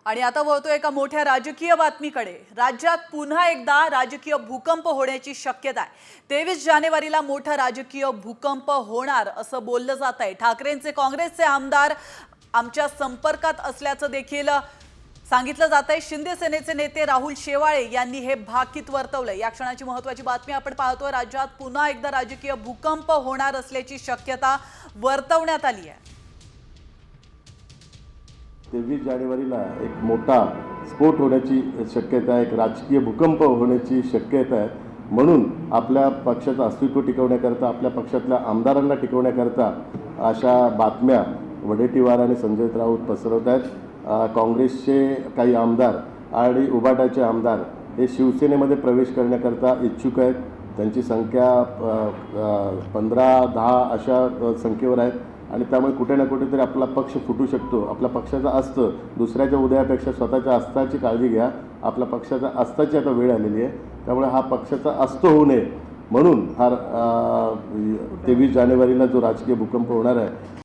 आणि आता वळतो एका मोठ्या राजकीय बातमीकडे। राज्यात पुन्हा एकदा राजकीय भूकंप होण्याची शक्यता आहे। 23 जानेवारीला मोठा राजकीय भूकंप होणार असं बोललं जात आहे। ठाकरेंचे काँग्रेसचे आमदार आमच्या संपर्कात असल्याचं देखील सांगितलं जात आहे। शिंदे सेनेचे नेते राहुल शेवाळे यांनी हे भाकीत वर्तवलंय। या क्षणाची महत्त्वाची बातमी आपण पाहतोय। राज्यात पुन्हा एकदा राजकीय भूकंप होणार असल्याची शक्यता वर्तवण्यात आली आहे। 23 जानेवारीला एक मोठा स्फोट होण्याची शक्यता आहे, एक राजकीय भूकंप होण्याची शक्यता आहे। म्हणून आपल्या पक्षाचं अस्तित्व टिकवण्याकरता, आपल्या पक्षातल्या आमदारांना टिकवण्याकरता अशा बातम्या वडेट्टीवार आणि संजय राऊत पसरवत आहेत। काँग्रेसचे काही आमदार आणि उबाटाचे आमदार हे शिवसेनेमध्ये प्रवेश करण्याकरता इच्छुक आहेत। त्यांची संख्या 15-10 अशा संख्येवर आहेत आणि त्यामुळे कुठे ना कुठेतरी आपला पक्ष फुटू शकतो। आपल्या पक्षाचा अस्तं दुसऱ्याच्या उदयापेक्षा स्वतःच्या अस्ताची काळजी घ्या। आपल्या पक्षाचा अस्ताची आता वेळ आलेली आहे, त्यामुळे हा पक्षाचा अस्त होऊ नये म्हणून हा 23 जानेवारीला जो राजकीय भूकंप होणार आहे